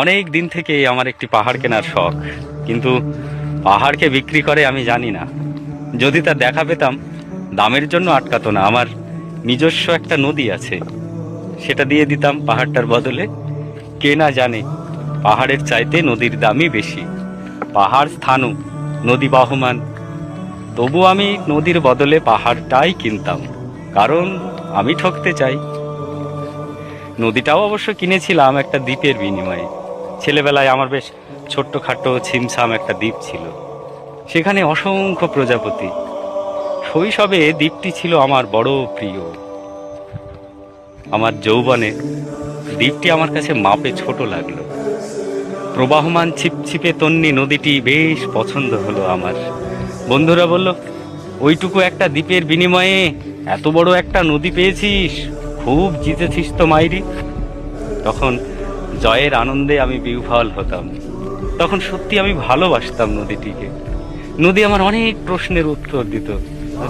অনেক দিন থেকেই আমার একটি পাহাড় কেনার শখ, কিন্তু পাহাড়কে বিক্রি করে আমি জানি না। যদি তার দেখা পেতাম, দামের জন্য আটকাতো না। আমার নিজস্ব একটা নদী আছে, সেটা দিয়ে দিতাম পাহাড়টার বদলে। কে না জানে পাহাড়ের চাইতে নদীর দামই বেশি। পাহাড় স্থানু, নদী বাহমান, তবু আমি নদীর বদলে পাহাড়টাই কিনতাম, কারণ আমি ঠকতে চাই। নদীটাও অবশ্য কিনেছিলাম একটা দ্বীপের বিনিময়ে। ছেলেবেলায় আমার বেশ ছোট্টখাটো ছিমছাম একটা দ্বীপ ছিল, সেখানে অসংখ্য প্রজাপতি। শৈশবে দ্বীপটি ছিল আমার বড় প্রিয়। আমার যৌবনে দ্বীপটি আমার কাছে মাপে ছোট লাগলো। প্রবাহমান ছিপছিপে তন্নি নদীটি বেশ পছন্দ হলো আমার। বন্ধুরা বলল, ওইটুকু একটা দ্বীপের বিনিময়ে এত বড় একটা নদী পেয়েছিস, খুব জিতেছিস তো মাইরি। তখন জয়ের আনন্দে আমি বিহ্বল হতাম। তখন সত্যি আমি ভালোবাসতাম নদীটিকে। নদী আমার অনেক প্রশ্নের উত্তর দিত,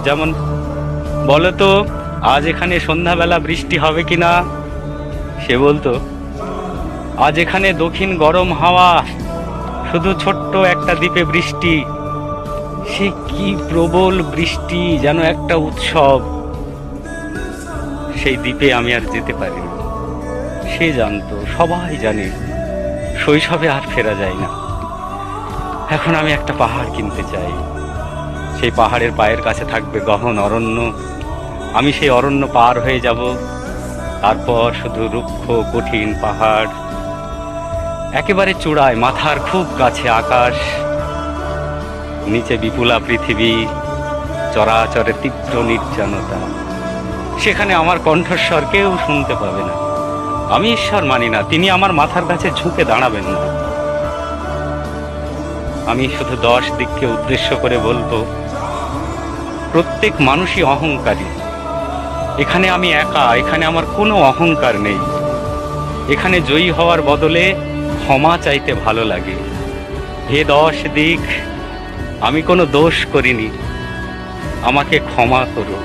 যেমন, বলো তো আজ এখানে সন্ধ্যাবেলা বৃষ্টি হবে কিনা। সে বলতো, আজ এখানে দক্ষিণ গরম হাওয়া, শুধু ছোট্ট একটা দ্বীপে বৃষ্টি। সে কি প্রবল বৃষ্টি, যেন একটা উৎসব। সেই দ্বীপে আমি আর যেতে পারিনি। সে জানতো, সবাই জানে, শৈশবে আর ফেরা যায় না। এখন আমি একটা পাহাড় কিনতে চাই। সেই পাহাড়ের পায়ের কাছে থাকবে গহন অরণ্য। আমি সেই অরণ্য পার হয়ে যাব, তারপর শুধু রুক্ষ কঠিন পাহাড়, একেবারে চূড়ায় মাথার খুব কাছে আকাশ, নিচে বিপুলা পৃথিবী, চরাচরে তীব্র নির্জনতা। সেখানে আমার কণ্ঠস্বর কেউ শুনতে পাবে না। আমি ঈশ্বর মানি না, তিনি আমার মাথার কাছে ঝুঁকে দাঁড়াবেন না। আমি শুধু 10 দিককে উদ্দেশ্য করে বলবো, প্রত্যেক মানুষই অহংকারী। এখানে আমি একা, এখানে আমার কোনো অহংকার নেই। এখানে জয়ী হওয়ার বদলে ক্ষমা চাইতে ভালো লাগে। হে 10 দিক, আমি কোনো দোষ করিনি, আমাকে ক্ষমা করো।